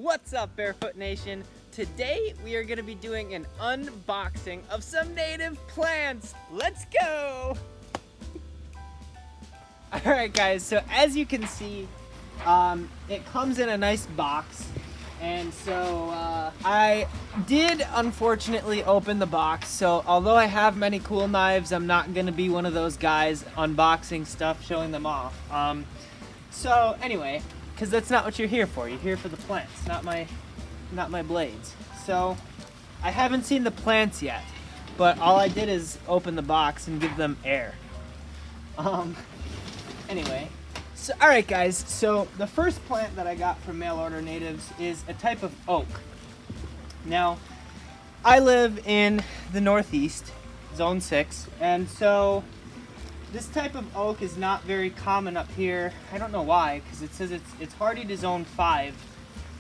What's up, Barefoot Nation? Today we are going to be doing an unboxing of some native plants. Let's go! Alright guys, so as you can see, it comes in a nice box. And so I did unfortunately open the box, so although I have many cool knives, I'm not going to be one of those guys unboxing stuff, showing them off. So anyway, because that's not what you're here for. You're here for the plants, not my blades. So I haven't seen the plants yet, but all I did is open the box and give them air. Anyway. So, alright guys, so the first plant that I got from mail order natives is a type of oak. Now, I live in the Northeast, Zone 6, and so this type of oak is not very common up here. I don't know why, because it says it's hardy to Zone 5,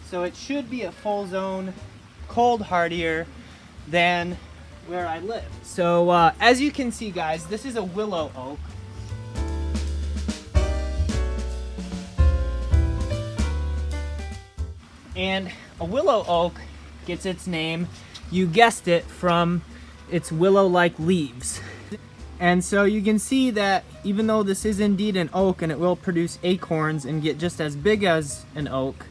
so it should be a full zone, cold hardier than where I live. So, as you can see guys, this is a willow oak. And a willow oak gets its name, you guessed it, from its willow-like leaves. And so you can see that even though this is indeed an oak and it will produce acorns and get just as big as an oak,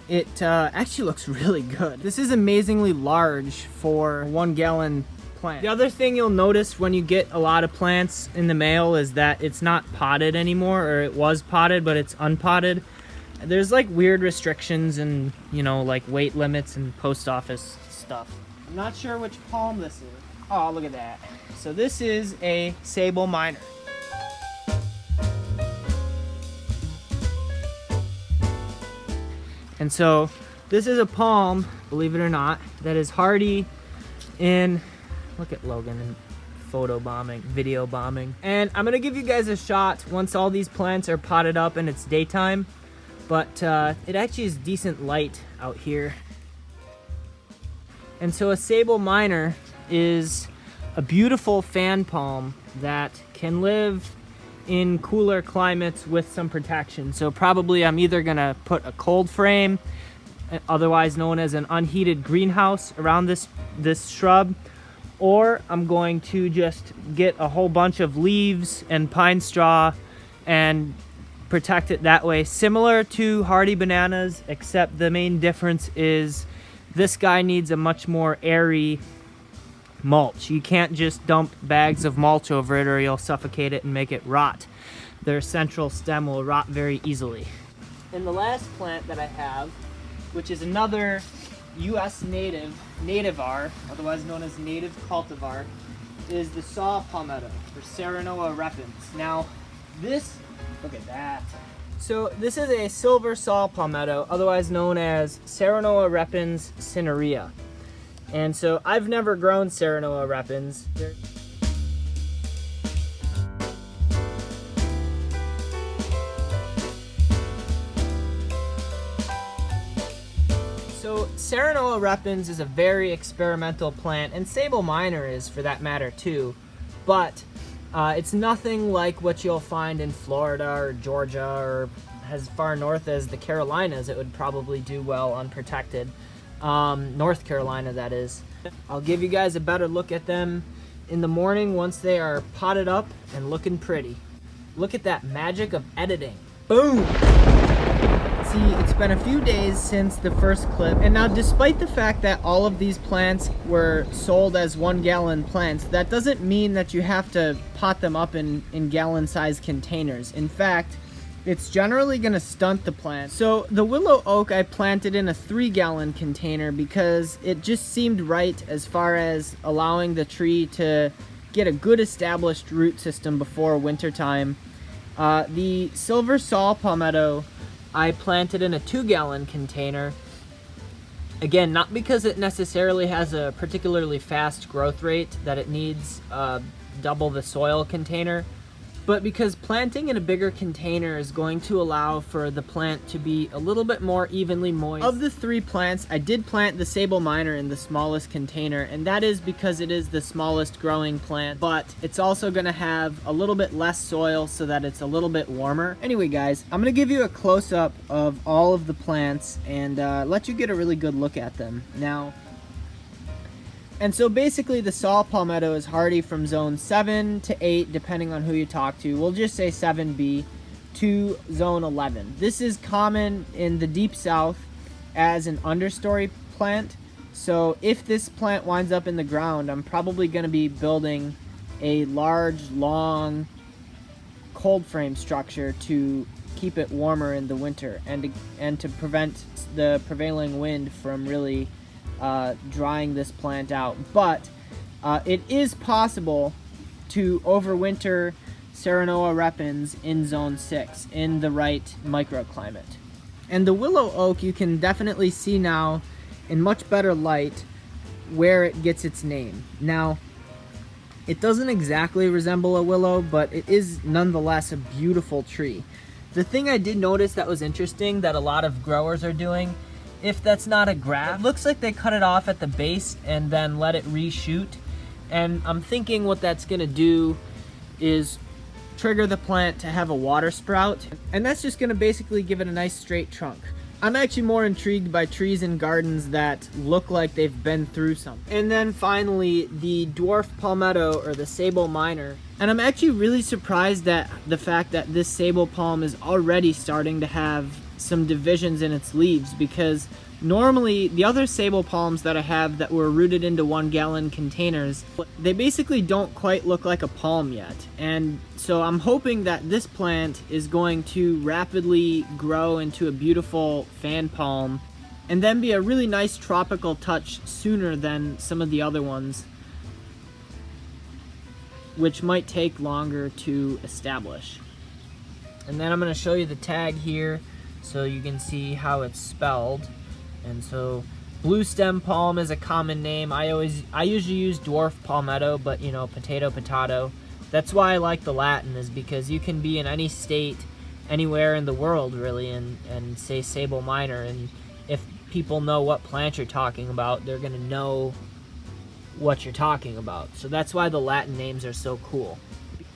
it actually looks really good. This is amazingly large for 1 gallon plant. The other thing you'll notice when you get a lot of plants in the mail is that it's not potted anymore, or it was potted but it's unpotted. There's like weird restrictions and, you know, like weight limits and post office stuff. I'm not sure which palm this is. Oh, look at that. So this is a sable minor. And so this is a palm, believe it or not, that is hardy in, look at Logan and photo bombing, video bombing. And I'm gonna give you guys a shot once all these plants are potted up and it's daytime. But it actually is decent light out here. And so a sable minor is a beautiful fan palm that can live in cooler climates with some protection. So probably I'm either gonna put a cold frame, otherwise known as an unheated greenhouse, around this shrub, or I'm going to just get a whole bunch of leaves and pine straw and protect it that way, similar to hardy bananas, except the main difference is this guy needs a much more airy mulch. You can't just dump bags of mulch over it or you'll suffocate it and make it rot. Their central stem will rot very easily. And the last plant that I have, which is another US nativar, otherwise known as native cultivar, is the saw palmetto, or Serenoa repens. Now this, look at that. So this is a silver saw palmetto, otherwise known as Serenoa repens Cinerea. And so I've never grown Serenoa repens. So Serenoa repens is a very experimental plant, and sable minor is for that matter too, but it's nothing like what you'll find in Florida or Georgia or as far north as the Carolinas. It would probably do well unprotected. North Carolina, that is. I'll give you guys a better look at them in the morning once they are potted up and looking pretty. Look at that magic of editing. Boom! See, it's been a few days since the first clip, and now despite the fact that all of these plants were sold as 1 gallon plants, that doesn't mean that you have to pot them up in gallon-sized containers. In fact, it's generally going to stunt the plant. So the willow oak I planted in a 3 gallon container because it just seemed right as far as allowing the tree to get a good established root system before wintertime. The silver saw palmetto I planted in a 2 gallon container. Again, not because it necessarily has a particularly fast growth rate that it needs double the soil container, but because planting in a bigger container is going to allow for the plant to be a little bit more evenly moist. Of the 3 plants, I did plant the sable miner in the smallest container, and that is because it is the smallest growing plant, but it's also going to have a little bit less soil so that it's a little bit warmer. Anyway guys, I'm going to give you a close-up of all of the plants and let you get a really good look at them. Now, and so basically the saw palmetto is hardy from zone 7 to 8, depending on who you talk to. We'll just say 7B to zone 11. This is common in the deep south as an understory plant. So if this plant winds up in the ground, I'm probably going to be building a large, long cold frame structure to keep it warmer in the winter and to prevent the prevailing wind from really drying this plant out. But it is possible to overwinter Serenoa repens in zone 6 in the right microclimate. And the willow oak, you can definitely see now in much better light where it gets its name. Now, it doesn't exactly resemble a willow, but it is nonetheless a beautiful tree. The thing I did notice that was interesting that a lot of growers are doing, if that's not a graft, it looks like they cut it off at the base and then let it reshoot. And I'm thinking what that's gonna do is trigger the plant to have a water sprout. And that's just gonna basically give it a nice straight trunk. I'm actually more intrigued by trees and gardens that look like they've been through something. And then finally, the dwarf palmetto or the sable miner. And I'm actually really surprised at the fact that this sable palm is already starting to have some divisions in its leaves, because normally the other sable palms that I have that were rooted into 1-gallon containers, they basically don't quite look like a palm yet. And so I'm hoping that this plant is going to rapidly grow into a beautiful fan palm and then be a really nice tropical touch sooner than some of the other ones, which might take longer to establish. And then I'm going to show you the tag here so you can see how it's spelled. And so blue stem palm is a common name. I usually use dwarf palmetto, but you know, potato. That's why I like the Latin, is because you can be in any state, anywhere in the world really, and say sable miner, and if people know what plant you're talking about, they're gonna know what you're talking about. So that's why the Latin names are so cool.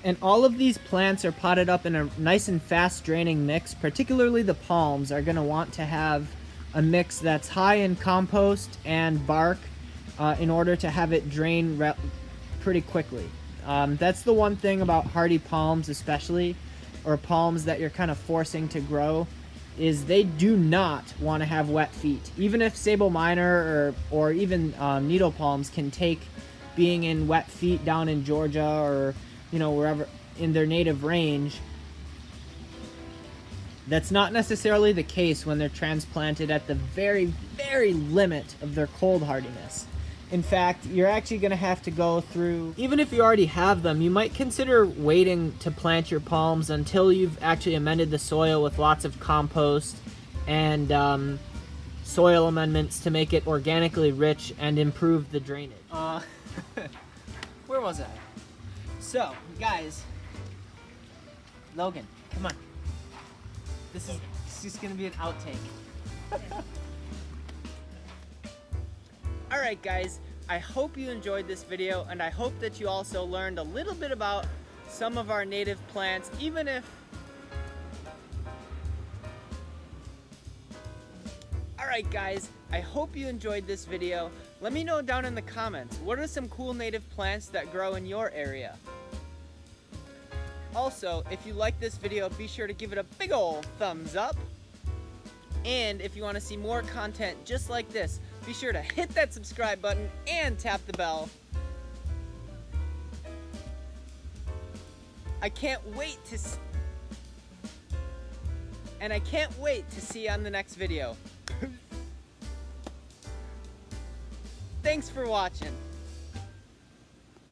And all of these plants are potted up in a nice and fast draining mix. Particularly the palms are going to want to have a mix that's high in compost and bark in order to have it drain pretty quickly. That's the one thing about hardy palms especially, or palms that you're kind of forcing to grow, is they do not want to have wet feet. Even if sable miner or even needle palms can take being in wet feet down in Georgia or you know, wherever in their native range, that's not necessarily the case when they're transplanted at the very, very limit of their cold hardiness. In fact, you're actually going to have to go through, even if you already have them, you might consider waiting to plant your palms until you've actually amended the soil with lots of compost and soil amendments to make it organically rich and improve the drainage. Where was I? So, guys, Logan, come on. This is just gonna be an outtake. Alright guys, I hope you enjoyed this video, and I hope that you also learned a little bit about some of our native plants, even if... Alright guys, I hope you enjoyed this video. Let me know down in the comments, what are some cool native plants that grow in your area? Also, if you like this video, be sure to give it a big ol' thumbs up. And if you want to see more content just like this, be sure to hit that subscribe button and tap the bell. I can't wait to see you on the next video. Thanks for watching.